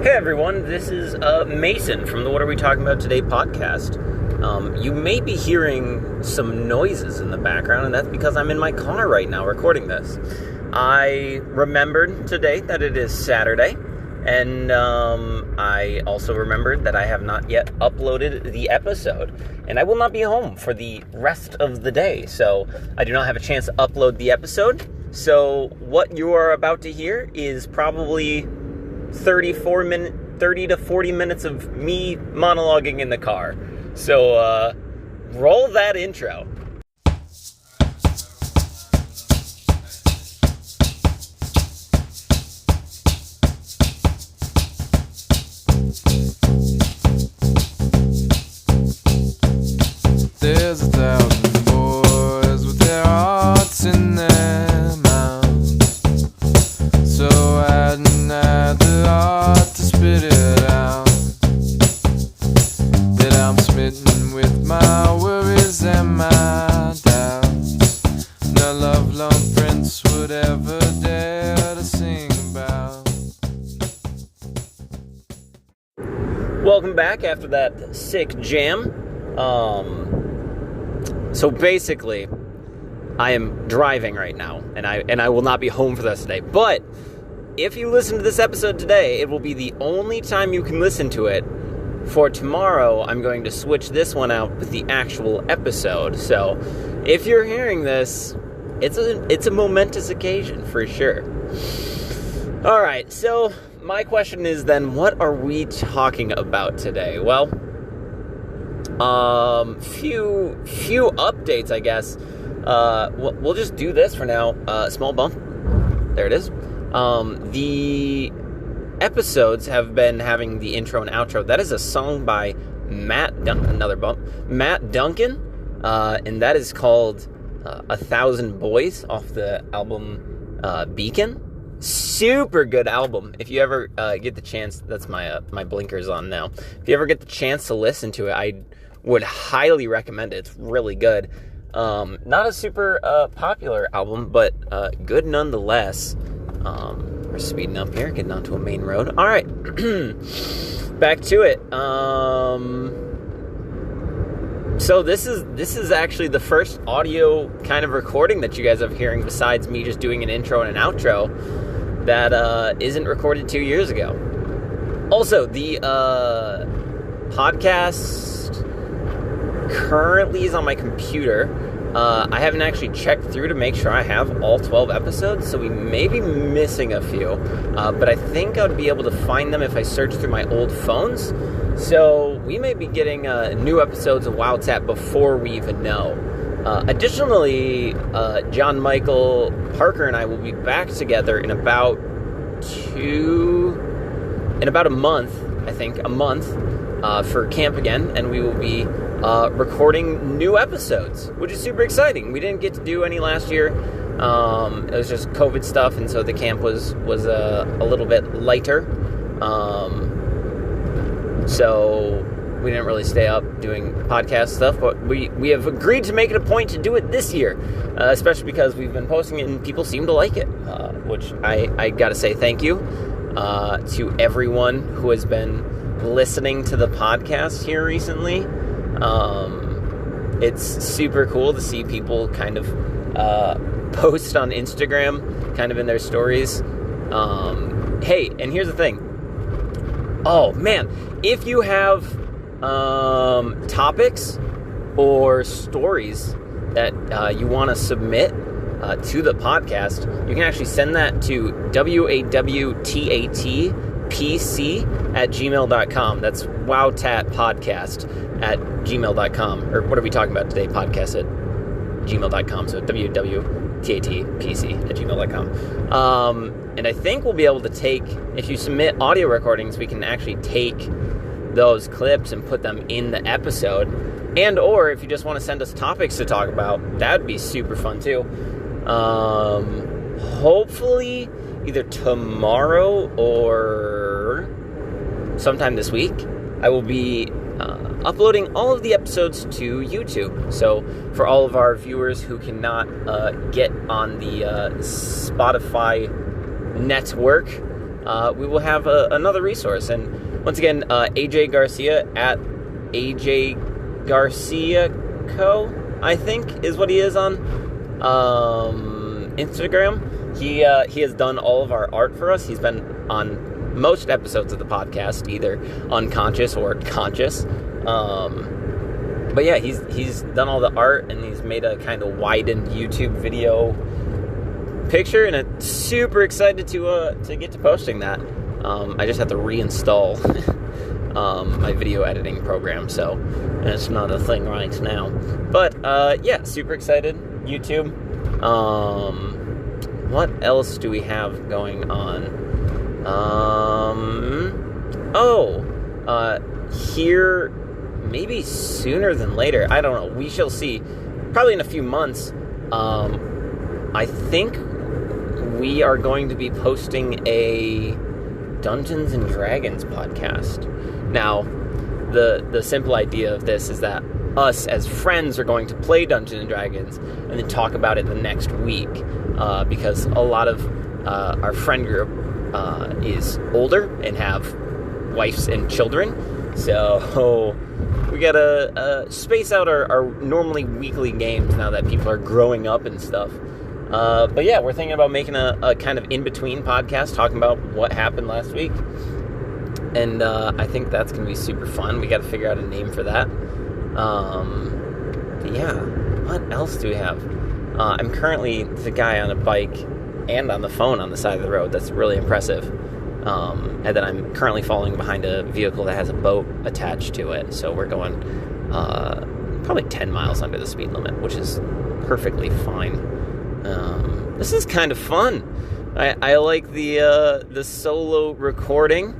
Hey everyone, this is Mason from the What Are We Talking About Today podcast. You may be hearing some noises in the background, and that's because I'm in my car right now recording this. I remembered today that it is Saturday, and I also remembered that I have not yet uploaded the episode, and I will not be home for the rest of the day, so I do not have a chance to upload the episode. So what you are about to hear is probably 30 to 40 minutes of me monologuing in the car. So, roll that intro. There's 1,000 boys with their hearts in their mouths, so I hadn't had the heart to spit it out. That I'm smitten with my worries and my doubts. No love-lone prince would ever dare to sing about. Welcome back after that sick jam. So basically, I am driving right now, and I will not be home for the rest of the day. But if you listen to this episode today, it will be the only time you can listen to it. For tomorrow, I'm going to switch this one out with the actual episode. So if you're hearing this, it's a momentous occasion for sure. All right, so my question is then, what are we talking about today? Well, few updates, I guess. We'll just do this for now. Small bump. There it is. The episodes have been having the intro and outro. That is a song by Matt Duncan, and that is called 1,000 Boys off the album Beacon. Super good album. If you ever get the chance, that's my blinkers on now. If you ever get the chance to listen to it, I would highly recommend it. It's really good. Not a super popular album, but good nonetheless. We're speeding up here, getting onto a main road. All right, back to it. So this is actually the first audio kind of recording that you guys are hearing, besides me just doing an intro and an outro, that isn't recorded 2 years ago. Also, the podcast currently is on my computer. I haven't actually checked through to make sure I have all 12 episodes, so we may be missing a few, but I think I would be able to find them if I search through my old phones. So we may be getting new episodes of WAWTAT before we even know. Additionally, John Michael Parker and I will be back together in about a month, I think, for camp again, and we will be recording new episodes, which is super exciting. We didn't get to do any last year. It was just COVID stuff, and so the camp was a little bit lighter. So we didn't really stay up doing podcast stuff, but we have agreed to make it a point to do it this year, especially because we've been posting it and people seem to like it, which I gotta say thank you to everyone who has been listening to the podcast here recently. It's super cool to see people kind of post on Instagram kind of in their stories. Hey, and here's the thing. Oh man, if you have topics or stories that you want to submit to the podcast, you can actually send that to WAWTATPC@gmail.com. That's WAWTATpodcast@gmail.com. Or what are we talking about today? Podcast at gmail.com. So WAWTATPC@gmail.com. And I think we'll be able to take, if you submit audio recordings, we can actually take those clips and put them in the episode. And or if you just want to send us topics to talk about, that'd be super fun too. Hopefully either tomorrow or sometime this week, I will be uploading all of the episodes to YouTube. So for all of our viewers who cannot get on the Spotify network, we will have another resource. And once again, AJ Garcia at AJ Garcia Co, I think is what he is on Instagram. He has done all of our art for us. He's been on most episodes of the podcast, either unconscious or conscious. But yeah, he's done all the art, and he's made a kind of widened YouTube video picture, and I'm super excited to get to posting that. I just have to reinstall my video editing program, so it's not a thing right now. But yeah, super excited. YouTube. What else do we have going on? Here, maybe sooner than later. I don't know. We shall see. Probably in a few months. I think we are going to be posting a Dungeons and Dragons podcast. Now, the simple idea of this is that us as friends are going to play Dungeons and Dragons and then talk about it the next week, because a lot of our friend group is older and have wives and children, so we gotta space out our normally weekly games now that people are growing up and stuff. But yeah, we're thinking about making a kind of in-between podcast talking about what happened last week. And I think that's going to be super fun. We got to figure out a name for that. Yeah, what else do we have? I'm currently the guy on a bike and on the phone on the side of the road. That's really impressive. And then I'm currently following behind a vehicle that has a boat attached to it. So we're going probably 10 miles under the speed limit, which is perfectly fine. This is kind of fun. I like the solo recording.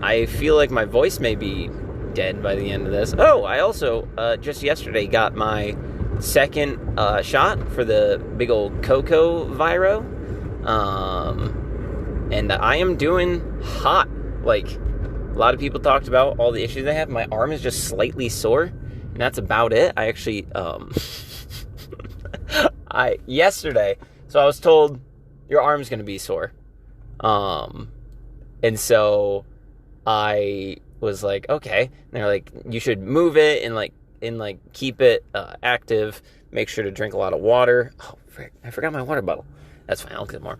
I feel like my voice may be dead by the end of this. Oh, I also just yesterday got my second shot for the big old Coco Viro, and I am doing hot. Like, a lot of people talked about all the issues I have. My arm is just slightly sore, and that's about it. I actually yesterday, so I was told your arm's going to be sore. And so I was like, okay. And they're like, you should move it and keep it active. Make sure to drink a lot of water. Oh, frick, I forgot my water bottle. That's fine, I'll get more.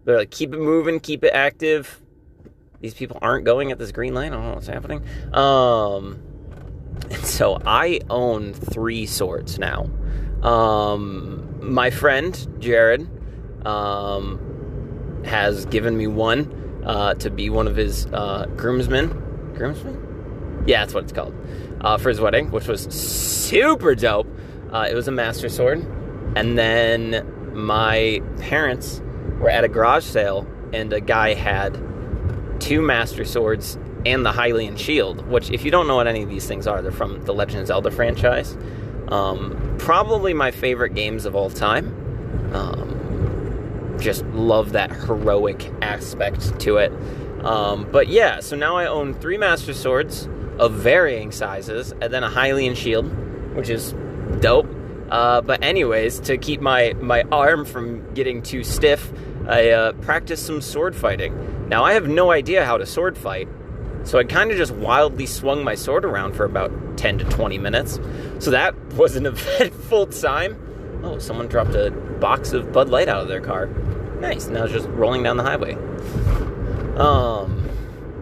They're like, keep it moving, keep it active. These people aren't going at this green light. I don't know what's happening. And so I own 3 swords now. My friend, Jared, has given me one to be one of his groomsmen? Yeah, that's what it's called. For his wedding, which was super dope. It was a master sword. And then my parents were at a garage sale, and a guy had 2 master swords and the Hylian shield, which, if you don't know what any of these things are, they're from the Legend of Zelda franchise. Probably my favorite games of all time. Just love that heroic aspect to it. But yeah, so now I own 3 master swords of varying sizes, and then a Hylian shield, which is dope. But anyways, to keep my arm from getting too stiff, I practiced some sword fighting. Now, I have no idea how to sword fight, so I kind of just wildly swung my sword around for about 10 to 20 minutes. So that was an eventful time. Oh, someone dropped a box of Bud Light out of their car. Nice. Now it's just rolling down the highway.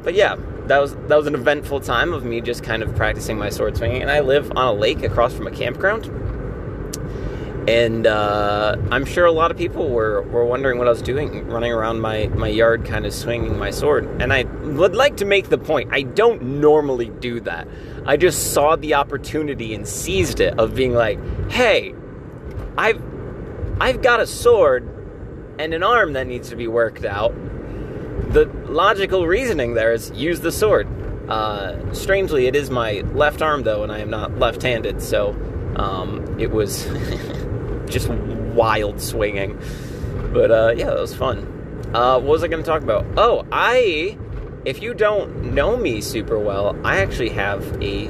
But yeah, that was an eventful time of me just kind of practicing my sword swinging. And I live on a lake across from a campground. And I'm sure a lot of people were wondering what I was doing, running around my yard kind of swinging my sword. And I would like to make the point, I don't normally do that. I just saw the opportunity and seized it of being like, hey, I've got a sword and an arm that needs to be worked out. The logical reasoning there is use the sword. Strangely, it is my left arm, though, and I am not left-handed, so it was just wild swinging. But yeah, that was fun. What was I going to talk about? Oh, if you don't know me super well, I actually have a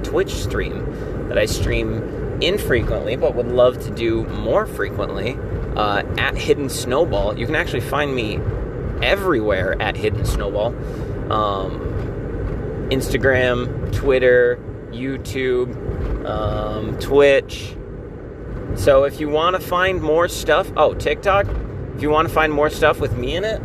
Twitch stream that I stream infrequently, but would love to do more frequently, at Hidden Snowball. You can actually find me everywhere at Hidden Snowball. Instagram, Twitter, YouTube, Twitch. So if you want to find more stuff, TikTok, if you want to find more stuff with me in it,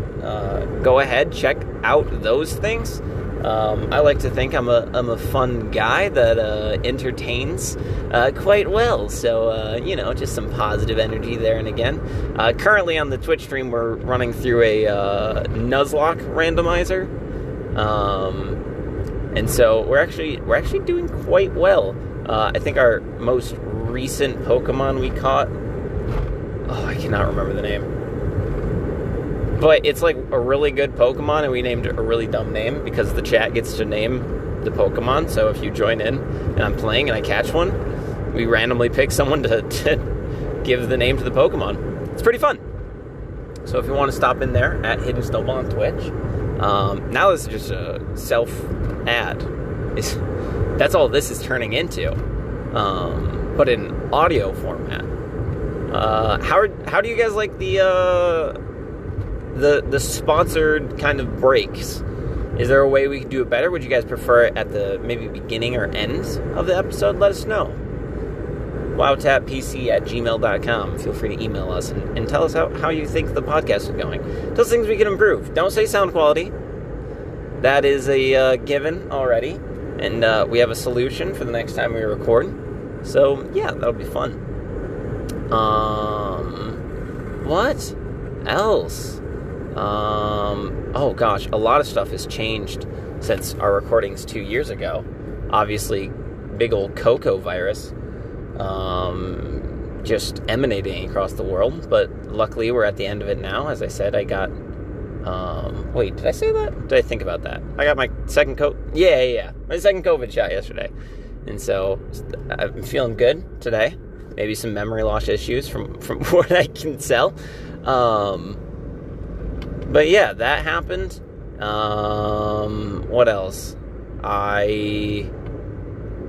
go ahead, check out those things. I like to think I'm a fun guy that entertains quite well. So, just some positive energy there and again. Currently on the Twitch stream, we're running through a Nuzlocke randomizer. And so we're actually doing quite well. I think our most recent Pokemon we caught, I cannot remember the name. But it's like a really good Pokemon, and we named it a really dumb name because the chat gets to name the Pokemon. So if you join in and I'm playing and I catch one, we randomly pick someone to give the name to the Pokemon. It's pretty fun. So if you want to stop in there at Hidden Snowball on Twitch, now this is just a self-ad. That's all this is turning into, but in audio format. How do you guys like the sponsored kind of breaks? Is there a way we can do it better? Would you guys prefer it at the maybe beginning or end of the episode? Let us know. WAWTATPC@gmail.com. Feel free to email us and tell us how you think the podcast is going. Tell us things we can improve. Don't say sound quality. That is a given already. And we have a solution for the next time we record. So, yeah, that'll be fun. What else? Oh gosh, a lot of stuff has changed since our recordings 2 years ago. Obviously, big old Coco virus just emanating across the world, but luckily we're at the end of it now. As I said, I got wait, did I say that? Did I think about that? I got my second my second COVID shot yesterday, and so I'm feeling good today. Maybe some memory loss issues from what I can tell. But yeah, that happened. What else? I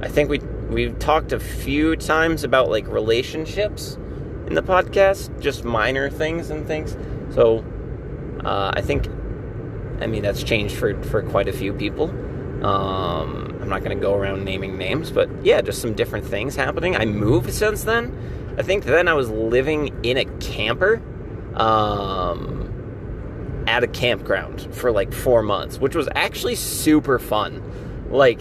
think we've talked a few times about like relationships in the podcast, just minor things and things. So I mean that's changed for quite a few people. I'm not going to go around naming names, but yeah, just some different things happening. I moved since then. I think then I was living in a camper. At a campground for like 4 months, which was actually super fun. Like,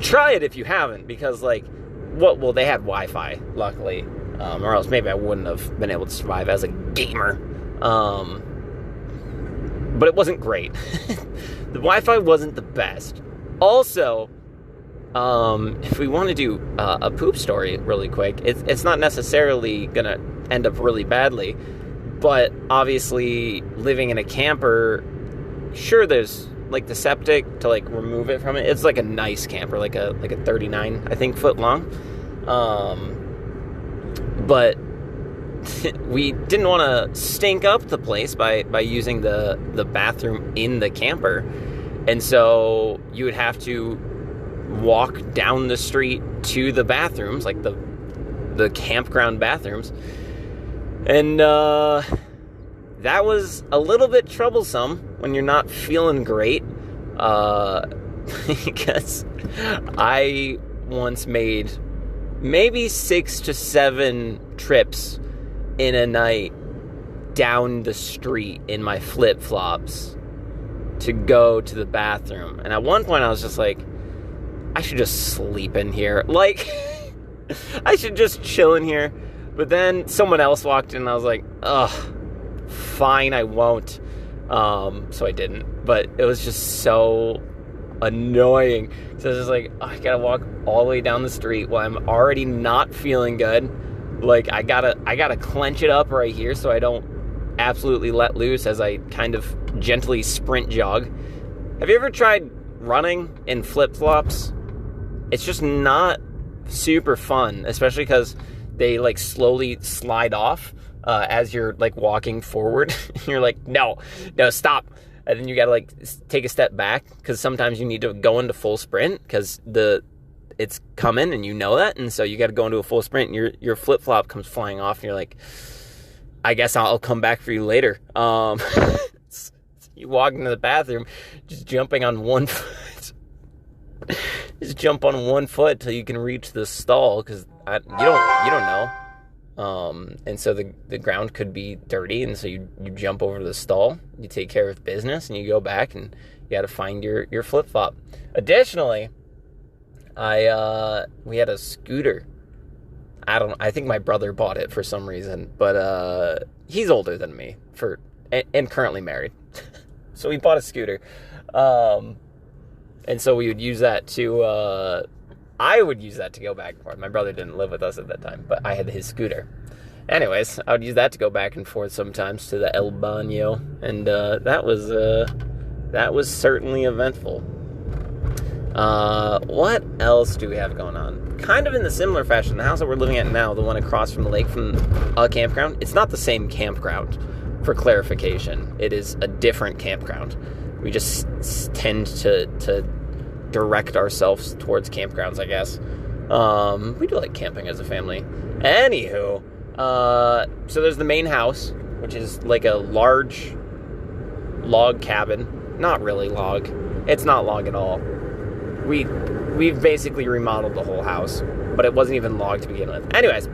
try it if you haven't, because like, well, they had Wi-Fi, luckily, or else maybe I wouldn't have been able to survive as a gamer. But it wasn't great. The Wi-Fi wasn't the best. Also, if we want to do a poop story really quick, it's not necessarily gonna end up really badly. But obviously, living in a camper, sure, there's like the septic to like remove it from it. It's like a nice camper, like a 39, I think, foot long. But we didn't want to stink up the place by using the bathroom in the camper, and so you would have to walk down the street to the bathrooms, like the campground bathrooms. And that was a little bit troublesome when you're not feeling great, because I once made maybe 6 to 7 trips in a night down the street in my flip-flops to go to the bathroom. And at one point I was just like, I should just sleep in here. Like, I should just chill in here. But then someone else walked in and I was like, ugh, fine, I won't. So I didn't. But it was just so annoying. So I was just like, I gotta walk all the way down the street while I'm already not feeling good. Like, I gotta clench it up right here so I don't absolutely let loose as I kind of gently sprint jog. Have you ever tried running in flip-flops? It's just not super fun, especially because they like slowly slide off as you're like walking forward. You're like, no, stop. And then you gotta like take a step back, because sometimes you need to go into full sprint because it's coming and you know that, and so you gotta go into a full sprint and your flip-flop comes flying off and you're like, I guess I'll come back for you later. You walk into the bathroom, just jumping on one foot. Just jump on one foot till you can reach the stall, because you don't know. And so the ground could be dirty, and so you jump over to the stall, you take care of business, and you go back, and you got to find your flip-flop. Additionally, we had a scooter. I think my brother bought it for some reason, but he's older than me and currently married. So we bought a scooter. And so we would use that to, I would use that to go back and forth. My brother didn't live with us at that time, but I had his scooter. Anyways, I would use that to go back and forth sometimes to the El Baño, and that was certainly eventful. What else do we have going on? Kind of in the similar fashion, the house that we're living at now, the one across from the lake from a campground, it's not the same campground, for clarification. It is a different campground. We just tend to direct ourselves towards campgrounds, I guess. We do like camping as a family. Anywho, so there's the main house, which is like a large log cabin. Not really log. It's not log at all. We've basically remodeled the whole house, but it wasn't even log to begin with. Anyways,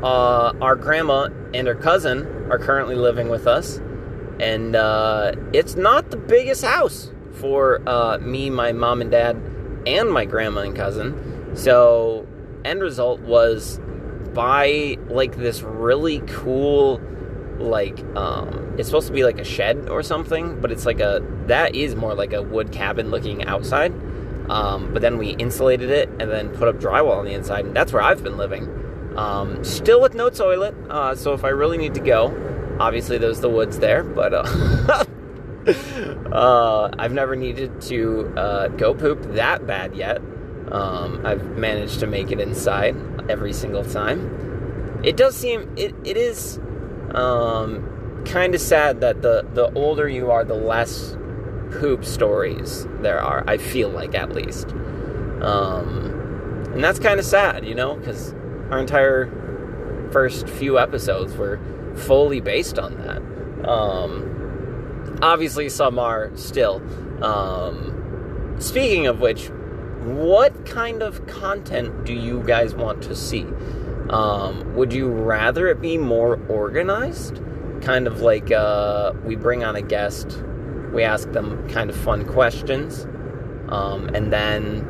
our grandma and her cousin are currently living with us, and it's not the biggest house for me, my mom and dad, and my grandma and cousin. So end result was buy like this really cool, like it's supposed to be like a shed or something, but it's like that is more like a wood cabin looking outside, but then we insulated it and then put up drywall on the inside, and that's where I've been living, still with no toilet, so if I really need to go, obviously there's the woods there, but I've never needed to go poop that bad yet. I've managed to make it inside every single time. It does seem, it is kind of sad that the older you are, the less poop stories there are, I feel like, at least. And that's kind of sad, because our entire first few episodes were fully based on that. Obviously, some are still. Speaking of which, what kind of content do you guys want to see? Would you rather it be more organized? Kind of like we bring on a guest, we ask them kind of fun questions, and then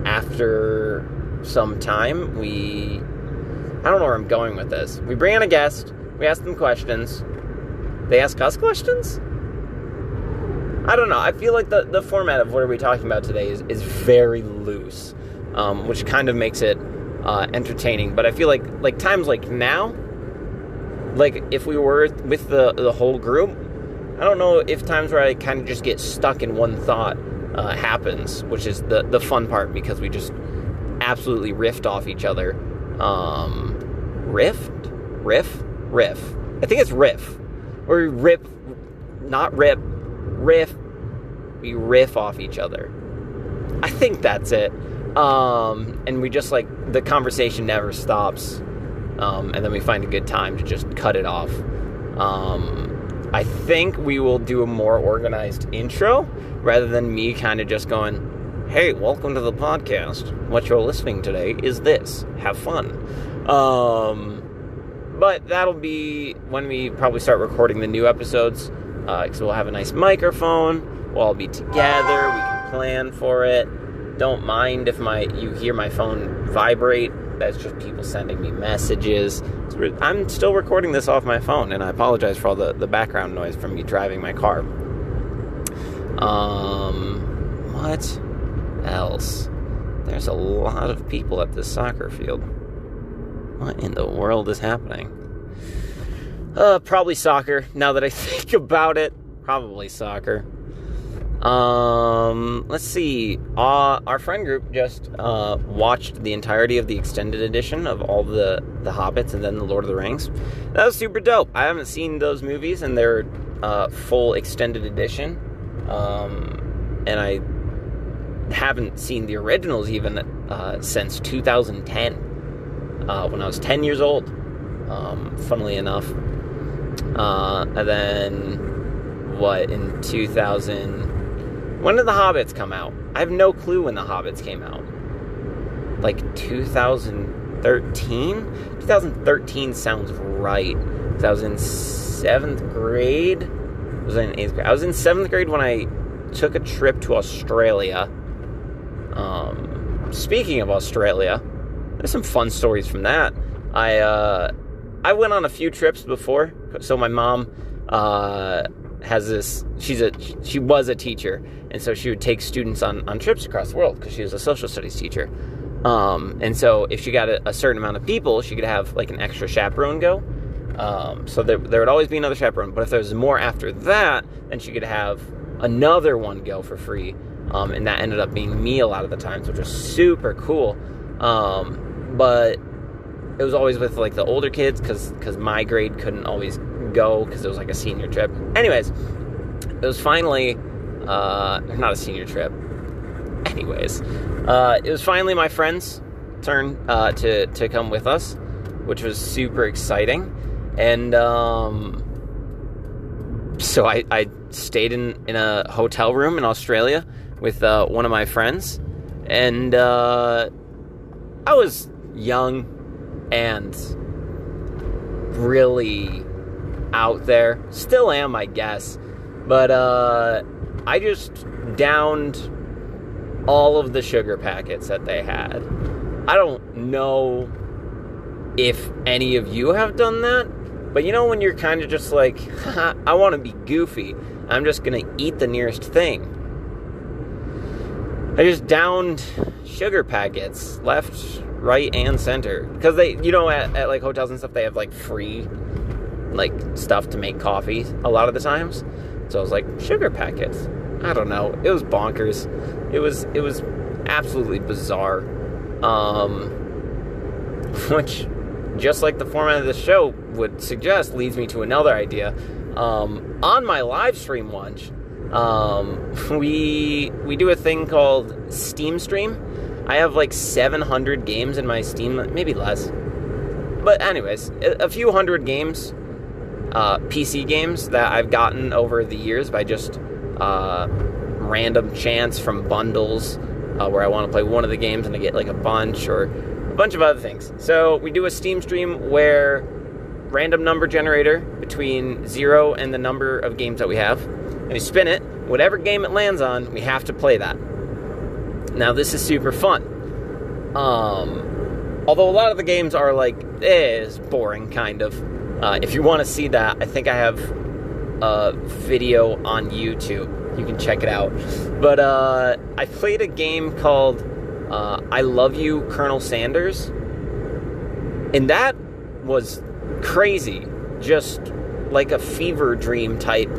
after some time, I don't know where I'm going with this. We bring on a guest, we ask them questions, they ask us questions? I don't know. I feel like the format of what are we talking about today is very loose, which kind of makes it entertaining. But I feel like times like now, like if we were with the whole group, I don't know if times where I kind of just get stuck in one thought happens, which is the fun part, because we just absolutely riffed off each other. Riff. I think it's riff. Or rip, not rip. Riff. We riff off each other. I think that's it. And we just the conversation never stops. And then we find a good time to just cut it off. I think we will do a more organized intro rather than me kind of just going, hey, welcome to the podcast. What you're listening today is this. Have fun. But that'll be when we probably start recording the new episodes. Because we'll have a nice microphone, we'll all be together, we can plan for it. Don't mind if you hear my phone vibrate, that's just people sending me messages. I'm still recording this off my phone, and I apologize for all the background noise from me driving my car. What else? There's a lot of people at this soccer field. What in the world is happening? Probably soccer, now that I think about it. Probably soccer. Let's see. Our friend group just watched the entirety of the extended edition of all the Hobbits and then the Lord of the Rings. That was super dope. I haven't seen those movies in their full extended edition. And I haven't seen the originals even since 2010, when I was 10 years old. Funnily enough. And then, in 2000... When did The Hobbits come out? I have no clue when The Hobbits came out. Like 2013? 2013 sounds right. I was in 7th grade. Was I in 8th grade? I was in 7th grade when I took a trip to Australia. Speaking of Australia, there's some fun stories from that. I went on a few trips before. So my mom has this. She was a teacher, and so she would take students on trips across the world because she was a social studies teacher. And so if she got a certain amount of people, she could have like an extra chaperone go. So there would always be another chaperone. But if there was more after that, then she could have another one go for free. And that ended up being me a lot of the times, which was super cool. But it was always with like the older kids because my grade couldn't always go because it was like a senior trip. Anyways, it was finally not a senior trip. Anyways, it was finally my friend's turn to come with us, which was super exciting. And so I stayed in a hotel room in Australia with one of my friends, and I was young and really out there. Still am, I guess. But I just downed all of the sugar packets that they had. I don't know if any of you have done that, but you know when you're kind of just like, I want to be goofy, I'm just going to eat the nearest thing. I just downed sugar packets left, right, and center. Because they, at like hotels and stuff, they have like free like stuff to make coffee a lot of the times. So I was like, sugar packets. I don't know. It was bonkers. It was absolutely bizarre. Which, just like the format of the show would suggest, leads me to another idea. On my live stream lunch, we do a thing called Steam Stream. I have like 700 games in my Steam, maybe less. But anyways, a few hundred games, PC games that I've gotten over the years by just random chance from bundles where I want to play one of the games and I get like a bunch or a bunch of other things. So we do a Steam Stream where random number generator between 0 and the number of games that we have, and we spin it. Whatever game it lands on, we have to play that. Now this is super fun. Although a lot of the games are like, it's boring, kind of. If you want to see that, I think I have a video on YouTube. You can check it out. But I played a game called I Love You, Colonel Sanders. And that was crazy. Just like a fever dream type.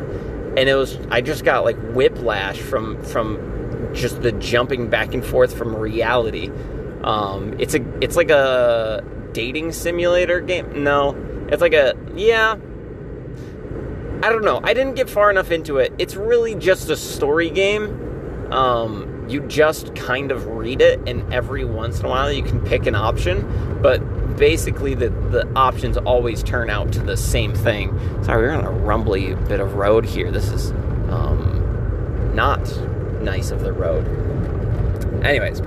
And I just got like whiplash from just the jumping back and forth from reality. It's like a dating simulator game. No, it's like I don't know. I didn't get far enough into it. It's really just a story game. You just kind of read it, and every once in a while you can pick an option, but basically the options always turn out to the same thing. Sorry, we're on a rumbly bit of road here. This is not nice of the road. Anyways,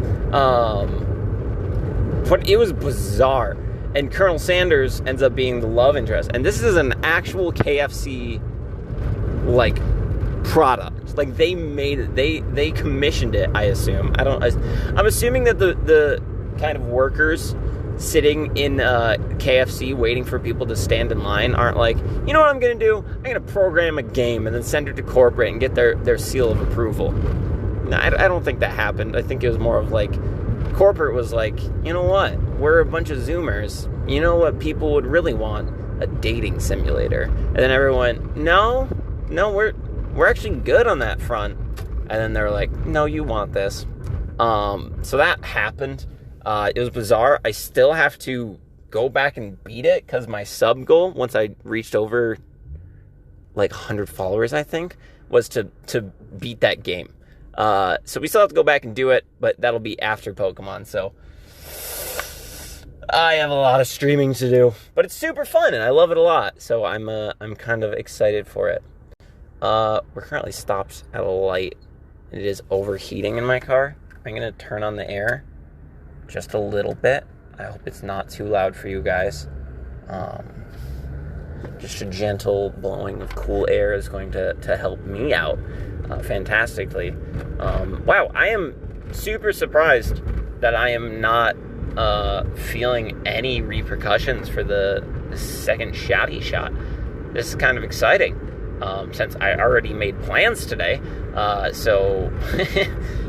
but it was bizarre. And Colonel Sanders ends up being the love interest. And this is an actual KFC, like, product. Like, they made it. They commissioned it, I assume. I'm assuming that the kind of workers sitting in KFC waiting for people to stand in line aren't like, you know what I'm going to do? I'm going to program a game and then send it to corporate and get their seal of approval. No, I don't think that happened. I think it was more of like, corporate was like, you know what? We're a bunch of Zoomers. You know what people would really want? A dating simulator. And then everyone, no, we're actually good on that front. And then they're like, no, you want this. So that happened. It was bizarre. I still have to go back and beat it because my sub goal, once I reached over like 100 followers, I think, was to beat that game. So we still have to go back and do it, but that'll be after Pokemon. So I have a lot of streaming to do, but it's super fun and I love it a lot. So I'm kind of excited for it. We're currently stopped at a light. It is overheating in my car. I'm gonna turn on the air just a little bit. I hope it's not too loud for you guys. Just a gentle blowing of cool air is going to help me out fantastically. Wow, I am super surprised that I am not feeling any repercussions for the second shotty shot. This is kind of exciting, since I already made plans today. So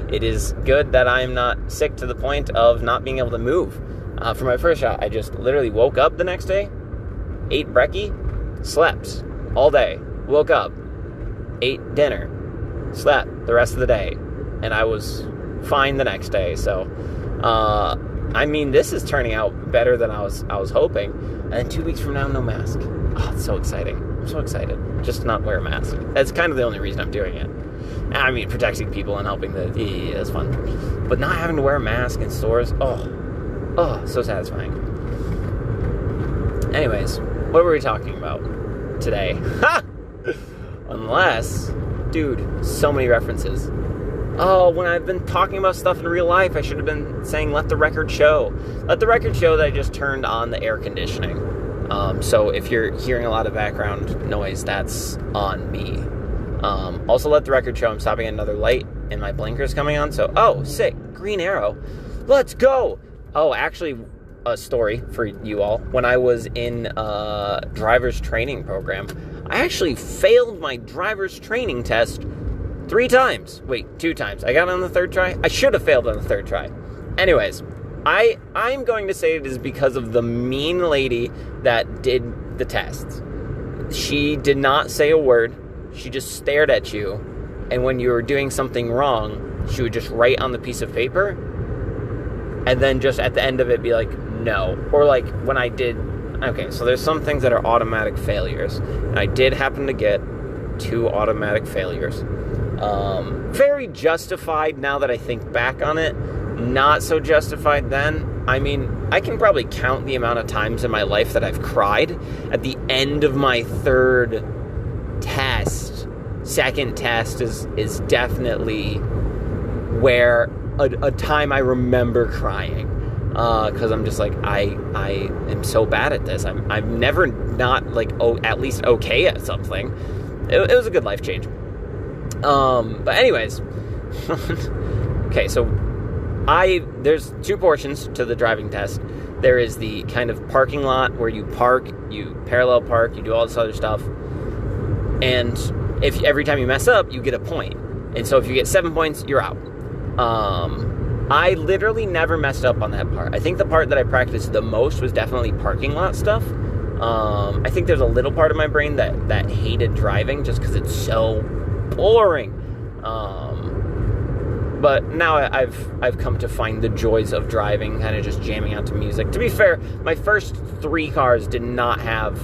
it is good that I'm not sick to the point of not being able to move. For my first shot, I just literally woke up the next day, ate brekkie, slept all day, woke up, ate dinner, slept the rest of the day, and I was fine the next day. So, I mean, this is turning out better than I was hoping. And then 2 weeks from now, no mask. Oh, it's so exciting. I'm so excited. Just to not wear a mask. That's kind of the only reason I'm doing it. I mean, protecting people and helping that's fun. But not having to wear a mask in stores, oh, so satisfying. Anyways, what were we talking about today? Ha! Unless, dude, so many references. Oh, when I've been talking about stuff in real life, I should have been saying, let the record show. Let the record show that I just turned on the air conditioning. So if you're hearing a lot of background noise, that's on me. Also, let the record show I'm stopping at another light and my blinker's coming on. So, oh, sick. Green arrow. Let's go. Oh, actually, a story for you all. When I was in driver's training program, I actually failed my driver's training test 3 times. Wait, 2 times. I got on the 3rd try. I should have failed on the 3rd try. Anyways, I'm going to say it is because of the mean lady that did the test. She did not say a word. She just stared at you. And when you were doing something wrong, she would just write on the piece of paper. And then just at the end of it be like, no. Or like when I did... Okay, so there's some things that are automatic failures. And I did happen to get 2 automatic failures. Very justified now that I think back on it. Not so justified then. I mean, I can probably count the amount of times in my life that I've cried at the end of my 3rd test. 2nd test is definitely where a time I remember crying. Because I'm just like, I am so bad at this. I'm never not like, at least okay at something. It was a good life change. But anyways, okay, so there's 2 portions to the driving test. There is the kind of parking lot where you park, you parallel park, you do all this other stuff. And if every time you mess up, you get a point. And so if you get 7 points, you're out. I literally never messed up on that part. I think the part that I practiced the most was definitely parking lot stuff. I think there's a little part of my brain that hated driving just because it's so boring. But now I've come to find the joys of driving, kind of just jamming out to music. To be fair, my first 3 cars did not have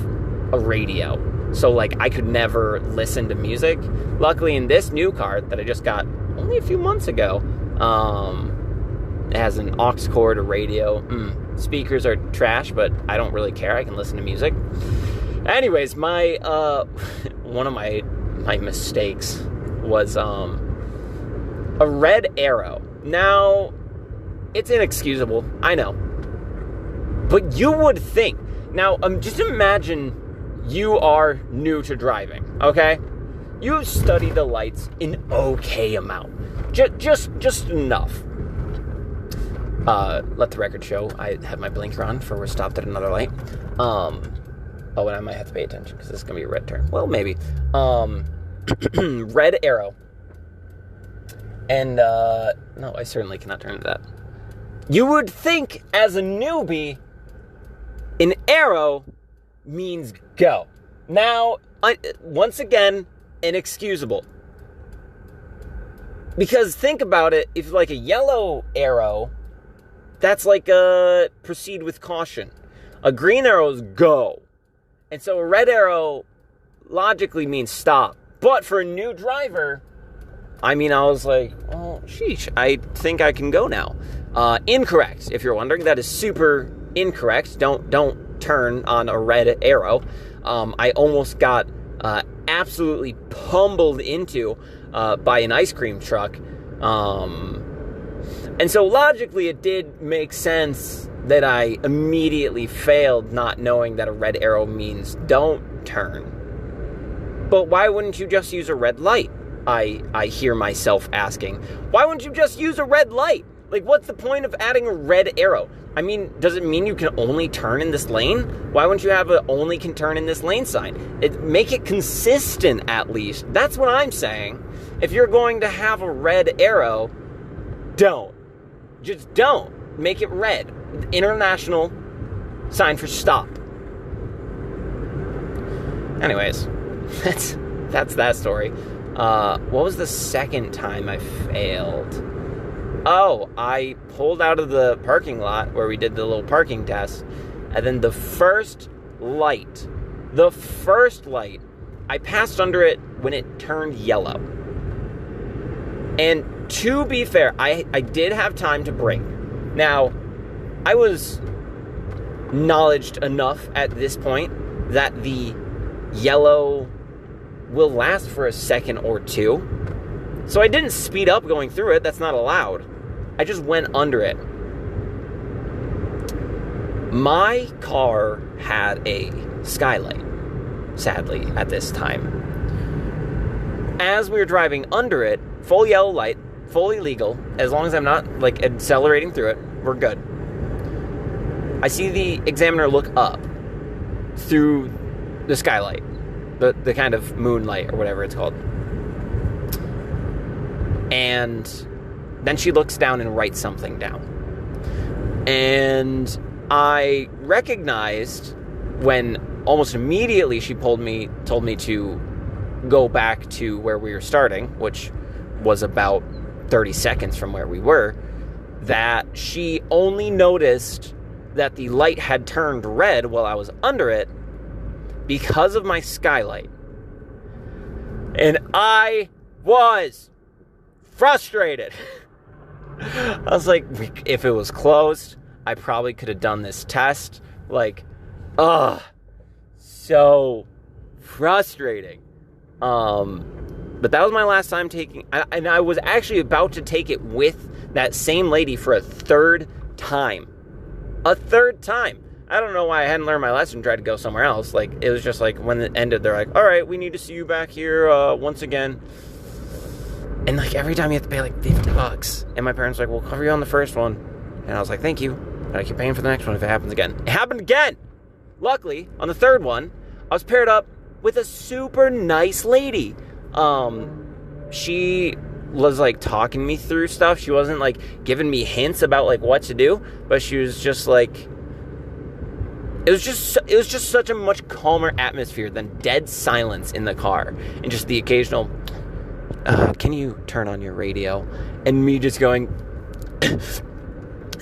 a radio. So, like, I could never listen to music. Luckily, in this new car that I just got only a few months ago, it has an aux cord, a radio. Speakers are trash, but I don't really care. I can listen to music. Anyways, my one of my mistakes was a red arrow. Now, it's inexcusable, I know. But you would think. Now, just imagine you are new to driving, okay? You study the lights an okay amount. Just enough. Let the record show I have my blinker on for we're stopped at another light. And I might have to pay attention because this is going to be a red turn. Well, maybe. Red arrow. And, no, I certainly cannot turn to that. You would think, as a newbie, an arrow means go. Now, once again, inexcusable. Because think about it, if like a yellow arrow, that's like a proceed with caution. A green arrow is go. And so a red arrow logically means stop. But for a new driver, I mean, I was like, oh, sheesh, I think I can go now. Incorrect. If you're wondering, that is super incorrect. Don't turn on a red arrow. I almost got absolutely pummeled into by an ice cream truck. And so logically it did make sense that I immediately failed, not knowing that a red arrow means don't turn. But why wouldn't you just use a red light? I hear myself asking. Why wouldn't you just use a red light? Like, what's the point of adding a red arrow? I mean, does it mean you can only turn in this lane? Why wouldn't you have a only can turn in this lane sign? Make it consistent, at least. That's what I'm saying. If you're going to have a red arrow, don't. Just don't. Make it red. International sign for stop. Anyways, that's that story. What was the second time I failed? Oh, I pulled out of the parking lot where we did the little parking test, and then the first light, I passed under it when it turned yellow. And to be fair, I did have time to brake. Now, I was knowledged enough at this point that the yellow will last for a second or two. So I didn't speed up going through it. That's not allowed. I just went under it. My car had a skylight, sadly, at this time. As we were driving under it, full yellow light, fully legal, as long as I'm not, like, accelerating through it, we're good. I see the examiner look up through the skylight, the kind of moonlight or whatever it's called. And then she looks down and writes something down. And I recognized when almost immediately she told me to go back to where we were starting, which was about 30 seconds from where we were, that she only noticed that the light had turned red while I was under it because of my skylight. And I was frustrated. I was like, if it was closed, I probably could have done this test. Like, so frustrating. But that was my last time taking, and I was actually about to take it with that same lady for a third time. A third time. I don't know why I hadn't learned my lesson and tried to go somewhere else. Like, it was just like, when it ended, they're like, all right, we need to see you back here once again. And, like, every time you have to pay, like, $50. And my parents were like, we'll cover you on the first one. And I was like, thank you. But I keep paying for the next one if it happens again. It happened again! Luckily, on the third one, I was paired up with a super nice lady. She was, like, talking me through stuff. She wasn't, like, giving me hints about, like, what to do. But she was just, like... It was just such a much calmer atmosphere than dead silence in the car. And just the occasional... can you turn on your radio? And me just going,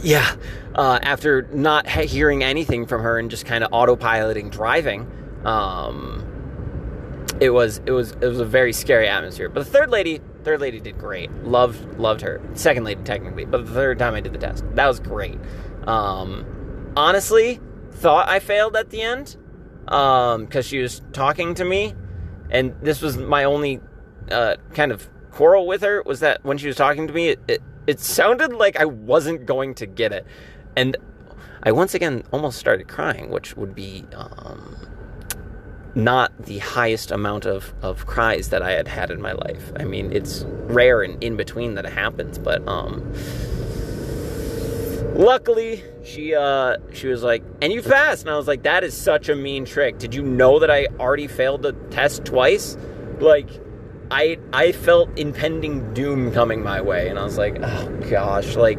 yeah, after not hearing anything from her and just kind of autopiloting driving. It was a very scary atmosphere. But the third lady did great. Loved her. Second lady, technically, but the third time I did the test, that was great. Honestly, thought I failed at the end, because she was talking to me, and this was my only kind of quarrel with her, was that when she was talking to me, it sounded like I wasn't going to get it. And I once again almost started crying, which would be not the highest amount of cries that I had in my life. I mean, it's rare and in between that it happens, but luckily she was like, and you passed. And I was like, that is such a mean trick. Did you know that I already failed the test twice? Like, I felt impending doom coming my way, and I was like, oh gosh, like,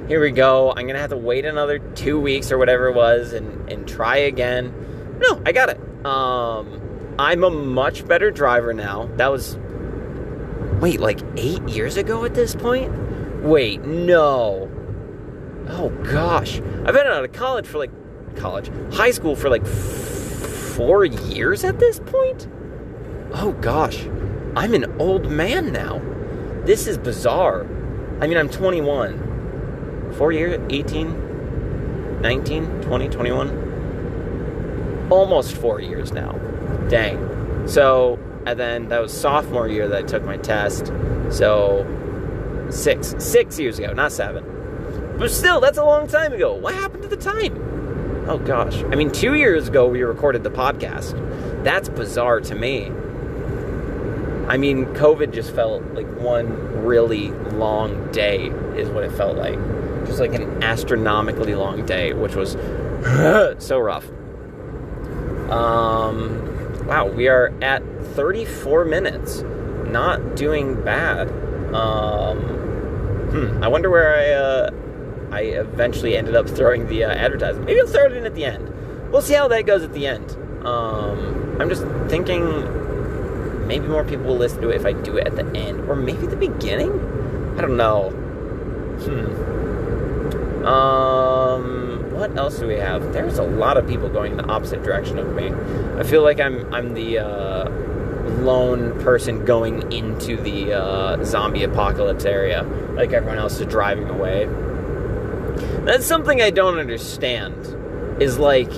here we go. I'm gonna have to wait another 2 weeks or whatever it was and try again. No, I got it. I'm a much better driver now. That was, wait, like 8 years ago at this point? Wait, no. Oh gosh. I've been out of high school for like 4 years at this point? Oh gosh. I'm an old man now. This is bizarre. I mean, I'm 21. 4 years? 18? 19, 20, 21? Almost 4 years now. Dang. So, and then that was sophomore year that I took my test. So, 6 years ago, not 7. But still, that's a long time ago. What happened to the time? Oh, gosh. I mean, 2 years ago, we recorded the podcast. That's bizarre to me. I mean, COVID just felt like one really long day is what it felt like. Just like an astronomically long day, which was so rough. Wow, we are at 34 minutes. Not doing bad. I wonder where I eventually ended up throwing the advertisement. Maybe I'll throw it in at the end. We'll see how that goes at the end. I'm just thinking maybe more people will listen to it if I do it at the end. Or maybe the beginning? I don't know. What else do we have? There's a lot of people going in the opposite direction of me. I feel like I'm the lone person going into the zombie apocalypse area. Like everyone else is driving away. That's something I don't understand. Is like,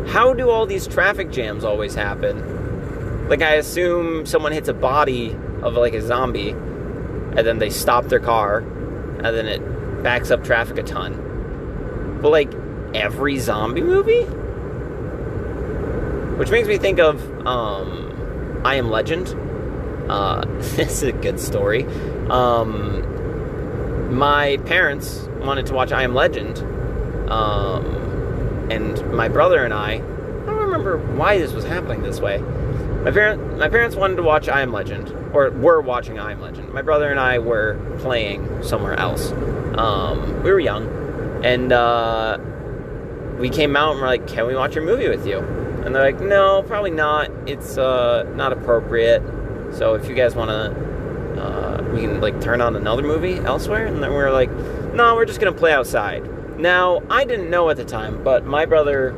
how do all these traffic jams always happen? Like, I assume someone hits a body of like a zombie, and then they stop their car, and then it backs up traffic a ton. But like every zombie movie? Which makes me think of I Am Legend. This is a good story. My parents wanted to watch I Am Legend. And my brother and I don't remember why this was happening this way. My parents wanted to watch I Am Legend, or were watching I Am Legend. My brother and I were playing somewhere else. We were young, and we came out and we're like, "Can we watch your movie with you?" And they're like, "No, probably not. It's not appropriate. So if you guys want to, we can like turn on another movie elsewhere." And then we were like, "No, we're just gonna play outside." Now, I didn't know at the time, but my brother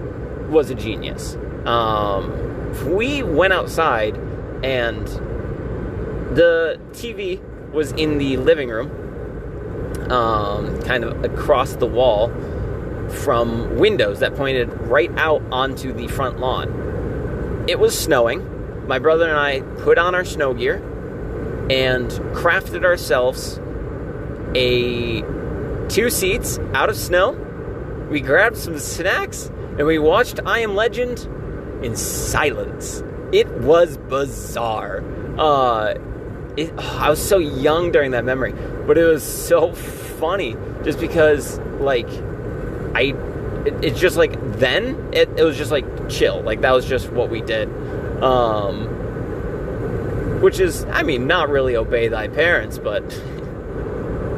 was a genius. We went outside, and the TV was in the living room, kind of across the wall from windows that pointed right out onto the front lawn. It was snowing. My brother and I put on our snow gear and crafted ourselves 2 seats out of snow. We grabbed some snacks and we watched I Am Legend in silence. It was bizarre. I was so young during that memory, but it was so funny just because, like, it's just like then it was just like chill. Like, that was just what we did. Which is, I mean, not really obey thy parents, but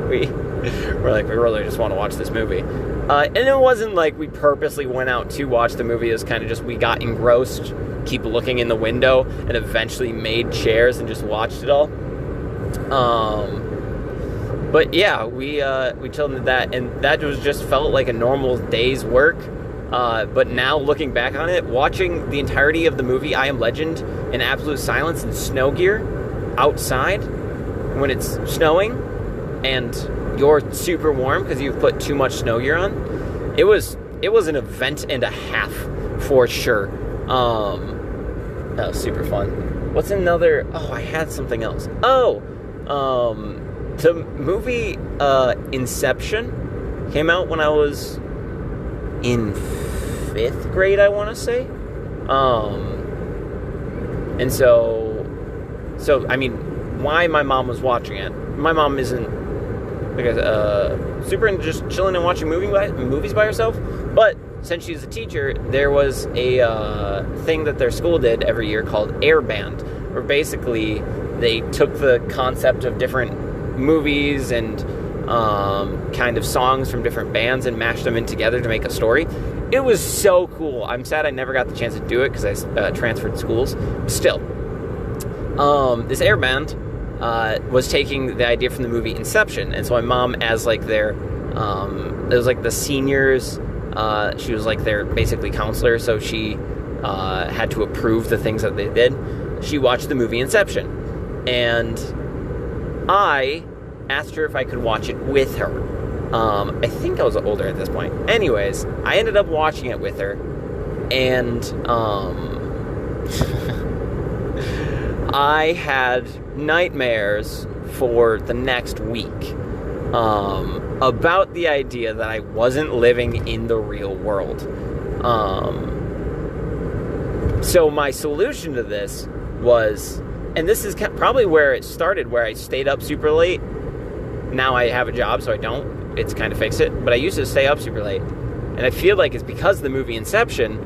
we're like, we really just want to watch this movie. And it wasn't like we purposely went out to watch the movie. It was kind of just we got engrossed, keep looking in the window, and eventually made chairs and just watched it all. But yeah, we chilled into that, and that was just felt like a normal day's work. But now looking back on it, watching the entirety of the movie I Am Legend in absolute silence and snow gear outside when it's snowing and you're super warm because you've put too much snow gear on, it was an event and a half for sure. That was super fun. What's another? Oh, I had something else. The movie Inception came out when I was in 5th grade, I want to say. And so I mean, why my mom was watching it? My mom isn't like super into just chilling and watching movies by herself, but since she's a teacher, there was a thing that their school did every year called Air Band, where basically they took the concept of different movies and kind of songs from different bands and mashed them in together to make a story. It was so cool. I'm sad I never got the chance to do it because I transferred schools. Still, this Air Band was taking the idea from the movie Inception, and so my mom, as like their, it was like the seniors. She was like their basically counselor, so she had to approve the things that they did. She watched the movie Inception, and I asked her if I could watch it with her. I think I was older at this point. Anyways, I ended up watching it with her, and I had nightmares for the next week about the idea that I wasn't living in the real world. So my solution to this was, and this is probably where it started, where I stayed up super late. Now I have a job, so I don't. It's kind of fixed it. But I used to stay up super late. And I feel like it's because of the movie Inception,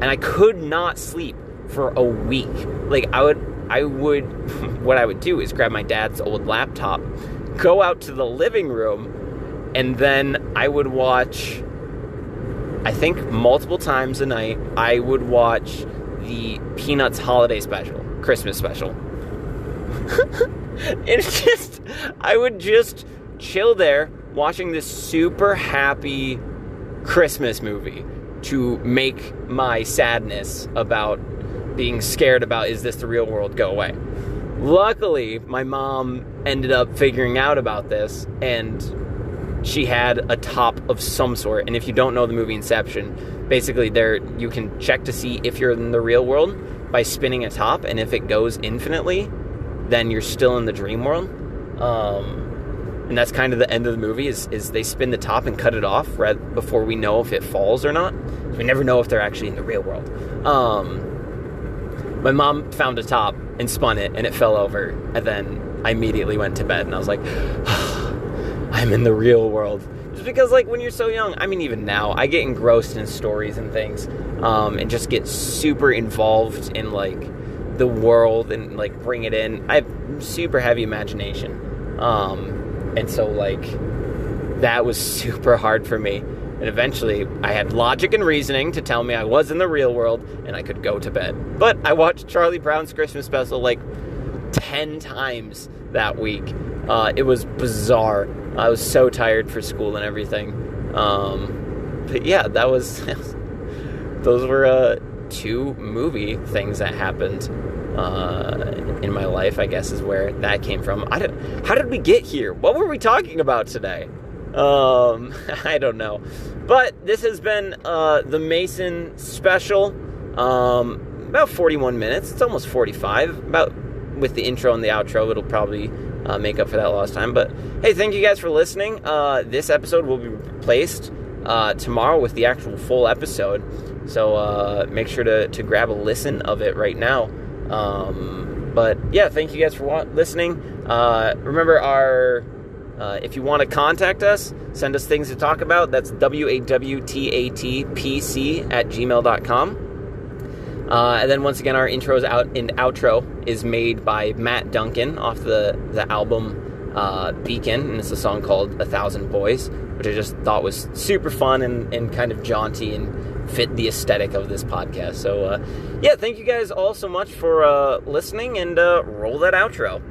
and I could not sleep for a week. Like, what I would do is grab my dad's old laptop, go out to the living room, and then I would watch, I think multiple times a night, I would watch the Peanuts holiday special, Christmas special. I would just chill there watching this super happy Christmas movie to make my sadness about being scared about, is this the real world, go away. Luckily, my mom ended up figuring out about this, and she had a top of some sort. And if you don't know the movie Inception, basically you can check to see if you're in the real world by spinning a top, and if it goes infinitely, then you're still in the dream world. And that's kind of the end of the movie, is they spin the top and cut it off right before we know if it falls or not. We never know if they're actually in the real world. My mom found a top and spun it, and it fell over, and then I immediately went to bed, and I was like, I'm in the real world. Just because, like, when you're so young, I mean, even now, I get engrossed in stories and things, and just get super involved in, like, the world and, like, bring it in. I have super heavy imagination. And so, like, that was super hard for me. And eventually, I had logic and reasoning to tell me I was in the real world, and I could go to bed. But I watched Charlie Brown's Christmas special, like, 10 times that week. It was bizarre. I was so tired for school and everything. But yeah, those were 2 movie things that happened in my life, I guess, is where that came from. How did we get here? What were we talking about today? I don't know. But this has been the Mason special. About 41 minutes. It's almost 45. About with the intro and the outro, it'll probably make up for that lost time. But hey, thank you guys for listening. This episode will be replaced tomorrow with the actual full episode. So make sure to grab a listen of it right now. But yeah, thank you guys for listening. Remember if you want to contact us, send us things to talk about. That's WAWTATPC@gmail.com. And then once again, our intros out and outro is made by Matt Duncan off the album Beacon, and it's a song called 1,000 Boys, which I just thought was super fun and kind of jaunty and fit the aesthetic of this podcast. So yeah, thank you guys all so much for listening, and roll that outro.